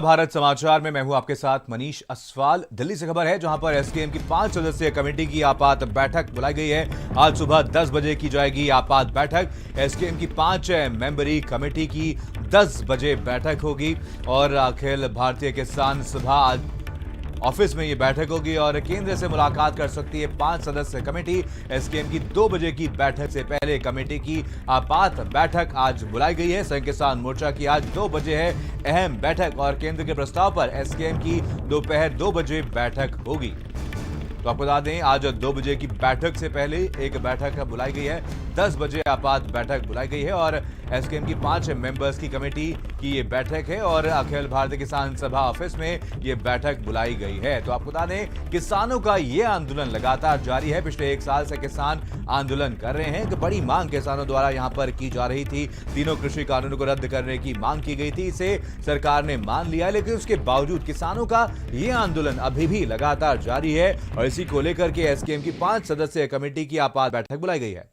भारत समाचार में मैं हूं आपके साथ मनीष असवाल। दिल्ली से खबर है जहां पर एसकेएम की 5 सदस्यीय कमेटी की आपात बैठक बुलाई गई है। आज सुबह 10 बजे की जाएगी आपात बैठक। एसकेएम की 5 मेंबरी कमेटी की 10 बजे बैठक होगी और अखिल भारतीय किसान सभा आज ऑफिस में ये बैठक होगी और केंद्र से मुलाकात कर सकती है 5 सदस्य कमेटी। एसकेएम की 2 बजे की बैठक से पहले कमेटी की आपात बैठक आज बुलाई गई है। संघ किसान मोर्चा की आज 2 बजे है अहम बैठक और केंद्र के प्रस्ताव पर एसकेएम की दोपहर 2 बजे बैठक होगी। तो आपको बता दें आज 2 बजे की बैठक से पहले एक बैठक बुलाई गई है। 10 बजे आपात बैठक बुलाई गई है और एसकेएम की 5 मेंबर्स की कमेटी की ये बैठक है और अखिल भारतीय किसान सभा ऑफिस में ये बैठक बुलाई गई है। तो आपको बता दें किसानों का ये आंदोलन लगातार जारी है। पिछले 1 साल से किसान आंदोलन कर रहे हैं। बड़ी मांग किसानों द्वारा यहां पर की जा रही थी। तीनों कृषि कानूनों को रद्द करने की मांग की गई थी। इसे सरकार ने मान लिया, लेकिन उसके बावजूद किसानों का ये आंदोलन अभी भी लगातार जारी है और इसी को लेकर के एसकेएम की 5 सदस्यीय कमेटी की आपात बैठक बुलाई गई है।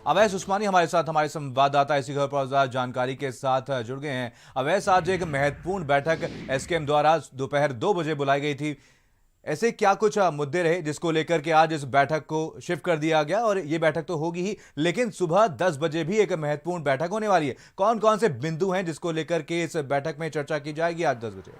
अवैस उस्मानी हमारे साथ हमारे संवाददाता इसी खबर पर ज्यादा जानकारी के साथ जुड़ गए हैं। अवैस, आज एक महत्वपूर्ण बैठक एसकेएम द्वारा दोपहर 2 बजे बुलाई गई थी। ऐसे क्या कुछ मुद्दे रहे जिसको लेकर के आज इस बैठक को शिफ्ट कर दिया गया? और ये बैठक तो होगी ही, लेकिन सुबह 10 बजे भी एक महत्वपूर्ण बैठक होने वाली है। कौन कौन से बिंदु हैं जिसको लेकर के इस बैठक में चर्चा की जाएगी आज 10 बजे?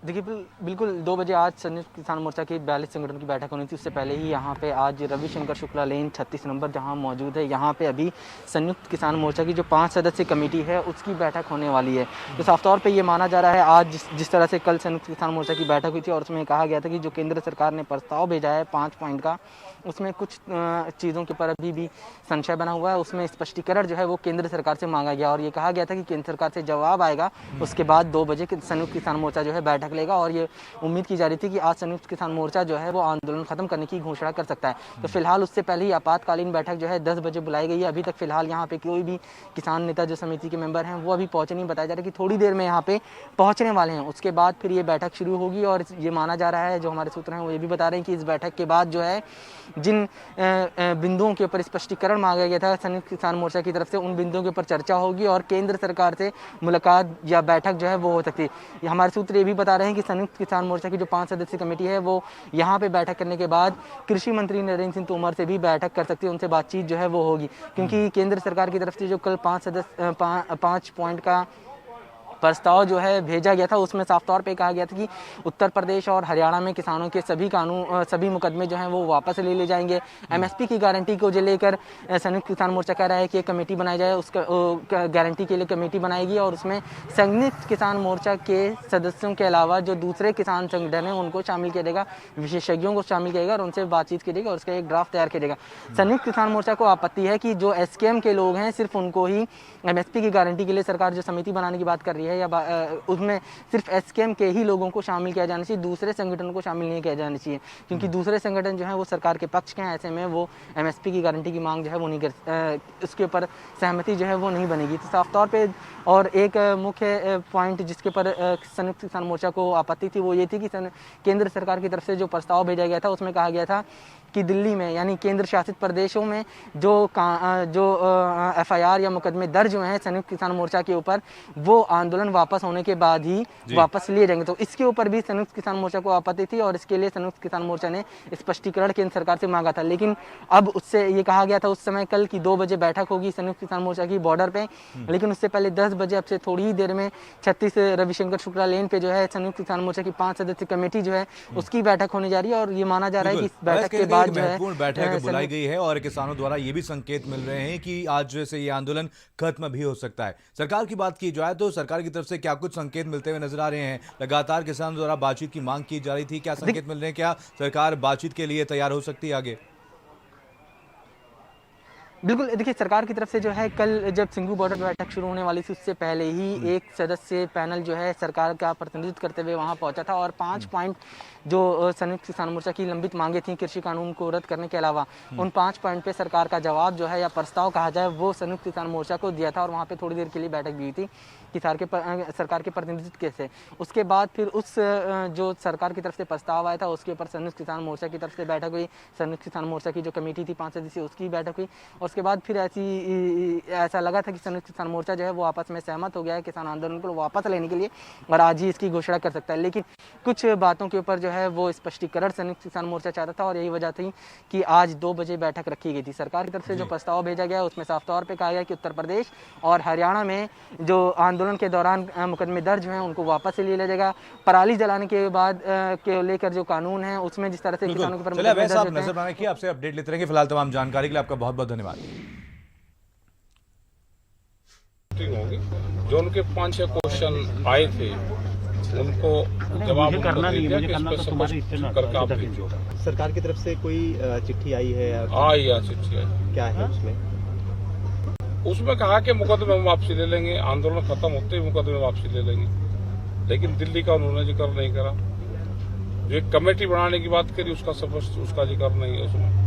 देखिए बिल्कुल 2 बजे आज संयुक्त किसान मोर्चा की 42 संगठन की बैठक होनी थी। उससे पहले ही यहाँ पे आज रविशंकर शुक्ला लेन 36 नंबर जहाँ मौजूद है, यहाँ पे अभी संयुक्त किसान मोर्चा की जो 5 सदस्यीय कमेटी है उसकी बैठक होने वाली है। तो साफ तौर पे ये माना जा रहा है आज जिस तरह से कल संयुक्त किसान मोर्चा की बैठक हुई थी और उसमें कहा गया था कि जो केंद्र सरकार ने प्रस्ताव भेजा है 5 पॉइंट का, उसमें कुछ चीज़ों के ऊपर अभी भी संशय बना हुआ है। उसमें स्पष्टीकरण जो है वो केंद्र सरकार से मांगा गया और ये कहा गया था कि केंद्र सरकार से जवाब आएगा, उसके बाद 2 बजे संयुक्त किसान मोर्चा जो है बैठक लेगा और ये उम्मीद की जा रही थी कि आज संयुक्त किसान मोर्चा जो है वो आंदोलन खत्म करने की घोषणा कर सकता है। तो फिलहाल उससे पहले ही आपातकालीन बैठक जो है 10 बजे बुलाई गई है। अभी तक फिलहाल यहाँ पे कोई भी किसान नेता जो समिति के मेंबर हैं वो अभी पहुंचे नहीं। बताया जा रहा है कि थोड़ी देर में यहाँ पे पहुंचने वाले हैं, उसके बाद फिर ये बैठक शुरू होगी। और ये माना जा रहा है, जो हमारे सूत्र हैं वो ये भी बता रहे हैं कि इस बैठक के बाद जो है जिन बिंदुओं के ऊपर स्पष्टीकरण मांगा गया था संयुक्त किसान मोर्चा की तरफ से, उन बिंदुओं के ऊपर चर्चा होगी और केंद्र सरकार से मुलाकात या बैठक जो है वो हो सकती है। हमारे सूत्र ये भी बता रहे हैं कि संयुक्त किसान मोर्चा की जो 5 सदस्यीय कमेटी है वो यहाँ पे बैठक करने के बाद कृषि मंत्री नरेंद्र सिंह तोमर से भी बैठक कर सकती है, उनसे बातचीत जो है वो होगी। क्योंकि केंद्र सरकार की तरफ से जो कल 5 पॉइंट का प्रस्ताव जो है भेजा गया था उसमें साफ तौर पे कहा गया था कि उत्तर प्रदेश और हरियाणा में किसानों के सभी मुकदमे जो हैं वो वापस ले जाएंगे। एमएसपी की गारंटी को जो लेकर संयुक्त किसान मोर्चा कह रहा है कि एक कमेटी बनाई जाए, उसका गारंटी के लिए कमेटी बनाएगी और उसमें संयुक्त किसान मोर्चा के सदस्यों के अलावा जो दूसरे किसान संगठन हैं उनको शामिल किया जाएगा, विशेषज्ञों को शामिल किया जाएगा और उनसे बातचीत की जाएगी और उसका एक ड्राफ्ट तैयार किया जाएगा। संयुक्त किसान मोर्चा को आपत्ति है कि जो एसकेएम के लोग हैं सिर्फ उनको ही एमएसपी की गारंटी के लिए सरकार जो समिति बनाने की बात कर रही है या उसमें सिर्फ एसकेएम के ही लोगों को शामिल किया जाना चाहिए, दूसरे संगठनों को शामिल नहीं किया जाना चाहिए। क्योंकि दूसरे संगठन जो है वो सरकार के पक्ष के हैं, ऐसे में वो एमएसपी की गारंटी की मांग जो है वो नहीं कर उसके ऊपर सहमति जो है वो नहीं बनेगी। तो साफ तौर पे और एक मुख्य पॉइंट जिसके ऊपर संयुक्त किसान मोर्चा को आपत्ति थी वो ये थी कि केंद्र सरकार की तरफ से जो प्रस्ताव भेजा गया था उसमें कहा गया था कि दिल्ली में यानी केंद्र शासित प्रदेशों में जो एफआईआर या मुकदमे दर्ज हुए हैं संयुक्त किसान मोर्चा के ऊपर, वो आंदोलन वापस होने के बाद ही वापस लिए जाएंगे। तो इसके ऊपर भी संयुक्त किसान मोर्चा को आपत्ति थी और इसके लिए संयुक्त किसान मोर्चा ने स्पष्टीकरण केंद्र सरकार से मांगा था। लेकिन अब उससे ये कहा गया था उस समय कल की 2 बजे बैठक होगी संयुक्त किसान मोर्चा की बॉर्डर पे, लेकिन उससे पहले 10 बजे अब से थोड़ी ही देर में 36 रविशंकर शुक्ला लेन पे जो है संयुक्त किसान मोर्चा की 5 सदस्यीय कमेटी जो है उसकी बैठक होने जा रही है। और ये माना जा रहा है कि इस बैठक के बाद जो है महत्वपूर्ण बैठक बुलाई गई है और किसानों द्वारा ये भी संकेत मिल रहे हैं कि आज से ये आंदोलन खत्म भी हो सकता है। सरकार की बात की जाए तो सरकार की तरफ से क्या कुछ संकेत मिलते हुए नजर आ रहे हैं? लगातार किसानों द्वारा बातचीत की मांग की जा रही थी, क्या संकेत मिल रहे हैं? क्या सरकार बातचीत के लिए तैयार हो सकती है आगे? बिल्कुल, देखिए सरकार की तरफ से जो है कल जब सिंघू बॉर्डर बैठक शुरू होने वाली थी उससे पहले ही एक सदस्य पैनल जो है सरकार का प्रतिनिधित्व करते हुए वहां पहुंचा था और 5 पॉइंट जो संयुक्त किसान मोर्चा की लंबित मांगे थी कृषि कानून को रद्द करने के अलावा उन 5 पॉइंट पे सरकार का जवाब जो है या प्रस्ताव कहा जाए वो संयुक्त किसान मोर्चा को दिया था और वहाँ पे थोड़ी देर के लिए बैठक भी हुई थी सरकार के प्रतिनिधित्व से। उसके बाद फिर उस जो सरकार की तरफ से प्रस्ताव आया था उसके ऊपर संयुक्त किसान मोर्चा की तरफ से बैठक हुई, संयुक्त किसान मोर्चा की जो कमेटी थी 5 सदस्यीय उसकी बैठक हुई और उसके बाद फिर ऐसा लगा था कि संयुक्त किसान मोर्चा जो है वो आपस में सहमत हो गया है किसान आंदोलन को वापस लेने के लिए और आज ही इसकी घोषणा कर सकता है। लेकिन कुछ बातों के ऊपर जो है वो स्पष्टीकरण संयुक्त किसान मोर्चा चाहता था और यही वजह थी कि आज 2 बजे बैठक रखी गई थी। सरकार की तरफ से जो प्रस्ताव भेजा गया उसमें साफ तौर पर कहा गया कि उत्तर प्रदेश और हरियाणा में जो आंदोलन के दौरान मुकदमे दर्ज हुए हैं उनको वापस ले लिया जाएगा। पराली जलाने के बाद के लेकर जो कानून है उसमें जिस तरह से किसानों के ऊपर चलिए वैसे आप नजर बनाने की आपसे अपडेट लेते रहेंगे। फिलहाल तमाम जानकारी के लिए आपका बहुत बहुत धन्यवाद। होगी जो उनके 5-6 क्वेश्चन आए थे उनको जवाब मुझे करना नहीं है, मुझे करना तो तुम्हारे करके आप भेजो। सरकार की तरफ से कोई चिट्ठी आई है या आई चिट्ठी आई, क्या है उसमें कहा कि मुकदमे में वापसी ले लेंगे, आंदोलन खत्म होते ही मुकदमे वापसी ले लेंगे। लेकिन दिल्ली का उन्होंने जिक्र नहीं करा। जो एक कमेटी बनाने की बात करी उसका जिक्र नहीं है उसमें।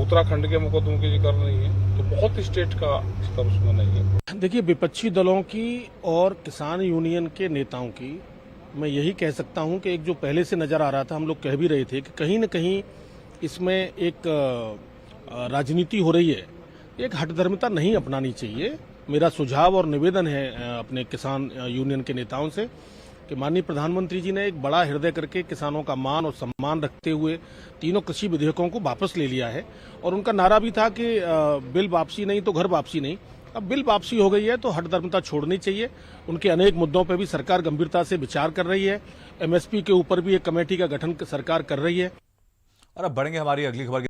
उत्तराखंड के मुकदमों की जिक्र नहीं है। तो बहुत स्टेट का जिक्र उसमें नहीं है। देखिए, विपक्षी दलों की और किसान यूनियन के नेताओं की मैं यही कह सकता हूं कि एक जो पहले से नजर आ रहा था, हम लोग कह भी रहे थे कि कहीं न कहीं इसमें एक राजनीति हो रही है। एक हठधर्मिता नहीं अपनानी चाहिए। मेरा सुझाव और निवेदन है अपने किसान यूनियन के नेताओं से कि माननीय प्रधानमंत्री जी ने एक बड़ा हृदय करके किसानों का मान और सम्मान रखते हुए तीनों कृषि विधेयकों को वापस ले लिया है और उनका नारा भी था कि बिल वापसी नहीं तो घर वापसी नहीं। अब बिल वापसी हो गई है तो हठधर्मिता छोड़नी चाहिए। उनके अनेक मुद्दों पर भी सरकार गंभीरता से विचार कर रही है। एमएसपी के ऊपर भी एक कमेटी का गठन सरकार कर रही है। और अब बढ़ेंगे हमारी अगली खबर की